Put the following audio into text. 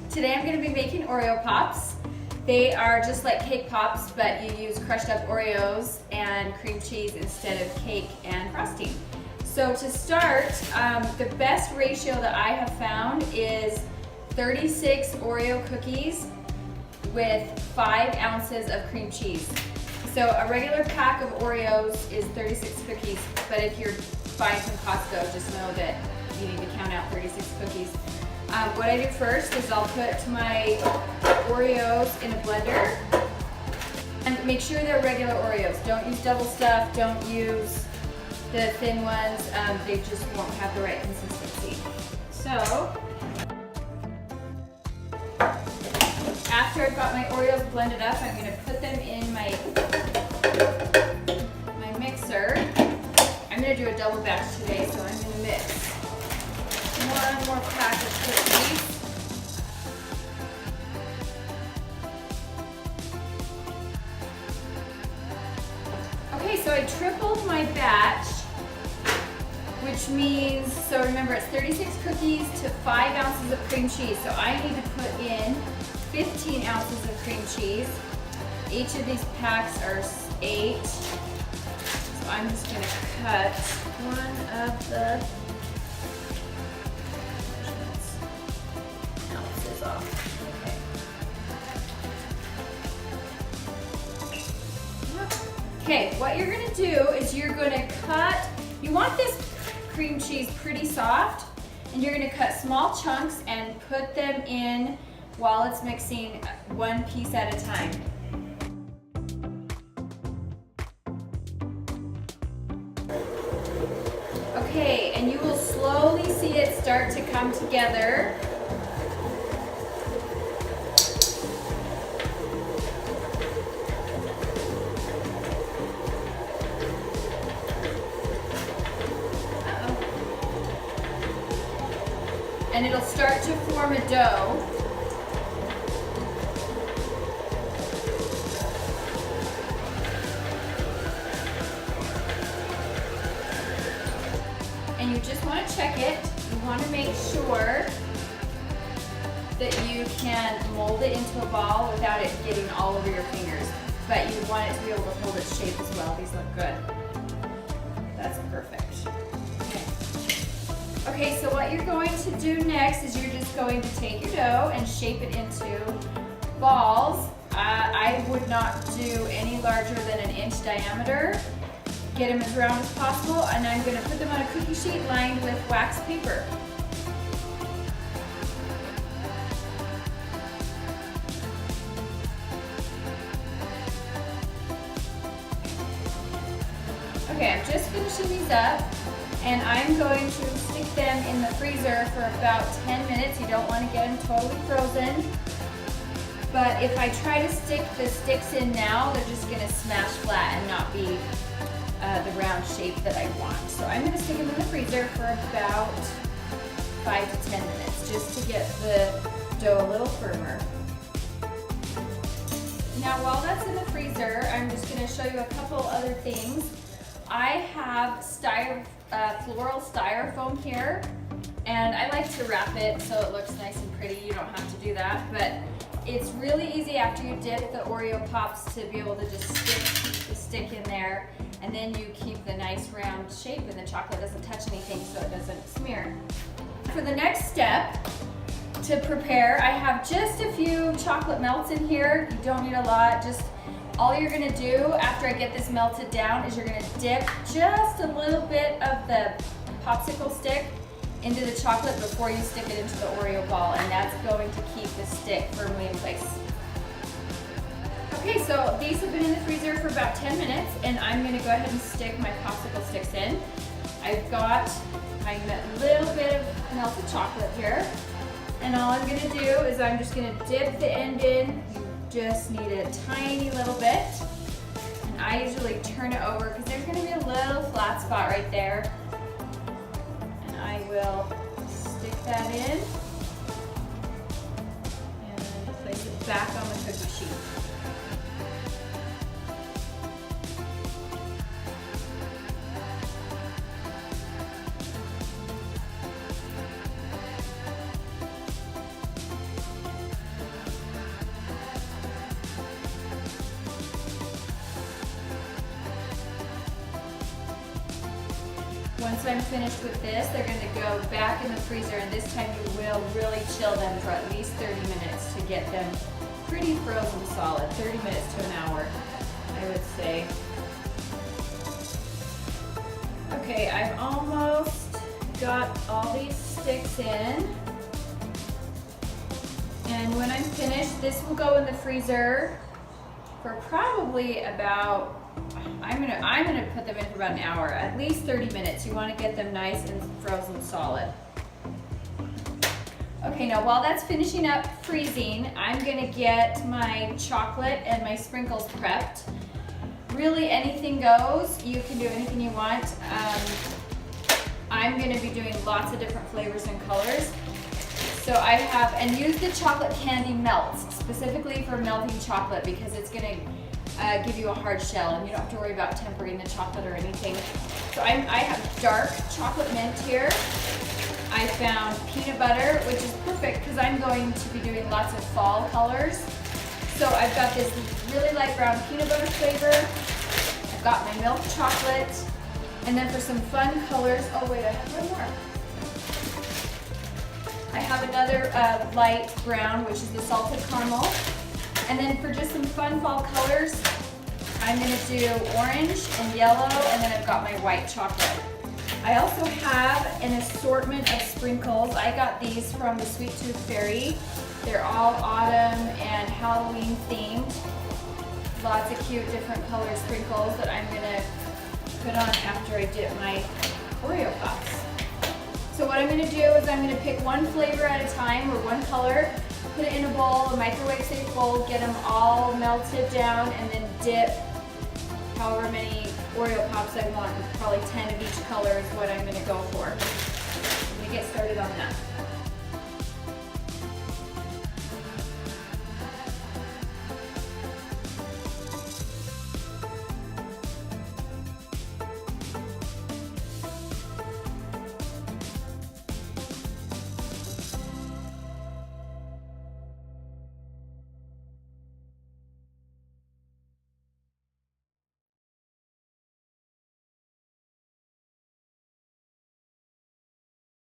Today I'm going to be making Oreo Pops. They are just like cake pops, but you use crushed up Oreos and cream cheese instead of cake and frosting. So to start, the best ratio that I have found is 36 Oreo cookies with 5 ounces of cream cheese. So a regular pack of Oreos is 36 cookies, but if you're buying from Costco, just know that you need to count out 36 cookies. What I do first is I'll put my Oreos in a blender and make sure they're regular Oreos. Don't use double stuff, don't use the thin ones, they just won't have the right consistency. So, after I've got my Oreos blended up, I'm going to put them in my mixer. I'm going to do a double batch today, so I'm going to mix one more pack of cookies. Okay, so I tripled my batch, which means, so remember it's 36 cookies to 5 ounces of cream cheese. So I need to put in 15 ounces of cream cheese. Each of these packs are 8. So I'm just going to cut one of the ounces off. Okay, what you're going to do is you're going to cut, you want this cream cheese pretty soft, and you're going to cut small chunks and put them in while it's mixing, one piece at a time. Okay, and you will slowly see it start to come together. And it'll start to form a dough. And you just want to check it. You want to make sure that you can mold it into a ball without it getting all over your fingers. But you want it to be able to hold its shape as well. These look good. That's perfect. Okay, so what you're going to do next is you're just going to take your dough and shape it into balls. I would not do any larger than an inch diameter. Get them as round as possible, and I'm going to put them on a cookie sheet lined with wax paper. Okay, I'm just finishing these up. And I'm going to stick them in the freezer for about 10 minutes. You don't want to get them totally frozen. But if I try to stick the sticks in now, they're just going to smash flat and not be the round shape that I want. So I'm going to stick them in the freezer for about 5 to 10 minutes just to get the dough a little firmer. Now while that's in the freezer, I'm just going to show you a couple other things. I have floral styrofoam here, and I like to wrap it so it looks nice and pretty. You don't have to do that, but it's really easy after you dip the Oreo Pops to be able to just stick the stick in there, and then you keep the nice round shape and the chocolate doesn't touch anything so it doesn't smear. For the next step to prepare, I have just a few chocolate melts in here. You don't need a lot. Just all you're going to do after I get this melted down is you're going to dip just a little bit of the popsicle stick into the chocolate before you stick it into the Oreo ball, and that's going to keep the stick firmly in place. Okay, so these have been in the freezer for about 10 minutes, and I'm going to go ahead and stick my popsicle sticks in. I've got my little bit of melted chocolate here, and all I'm going to do is I'm just going to dip the end in. Just need a tiny little bit, and I usually turn it over because there's going to be a little flat spot right there, and I will stick that in and place it back on the cookie sheet. Once I'm finished with this, they're going to go back in the freezer, and this time you will really chill them for at least 30 minutes to get them pretty frozen solid. 30 minutes to an hour, I would say. Okay, I've almost got all these sticks in. And when I'm finished, this will go in the freezer for probably about, I'm gonna put them in for about an hour, at least 30 minutes. You want to get them nice and frozen solid. Okay, now while that's finishing up freezing, I'm gonna get my chocolate and my sprinkles prepped. Really, anything goes. You can do anything you want. I'm gonna be doing lots of different flavors and colors. So I have, and use the chocolate candy melts, specifically for melting chocolate, because it's gonna give you a hard shell and you don't have to worry about tempering the chocolate or anything. So I have dark chocolate mint here. I found peanut butter, which is perfect because I'm going to be doing lots of fall colors. So I've got this really light brown peanut butter flavor. I've got my milk chocolate. And then for some fun colors, oh wait, I have one more. I have another light brown, which is the salted caramel. And then for just some fun fall colors, I'm gonna do orange and yellow, and then I've got my white chocolate. I also have an assortment of sprinkles. I got these from the Sweet Tooth Fairy. They're all autumn and Halloween themed. Lots of cute different color sprinkles that I'm gonna put on after I dip my Oreo Pops. So what I'm gonna do is I'm gonna pick one flavor at a time, or one color, put it in a bowl, a microwave safe bowl, get them all melted down, and then dip however many Oreo Pops I want. Probably 10 of each color is what I'm gonna go for. I'm gonna get started on that.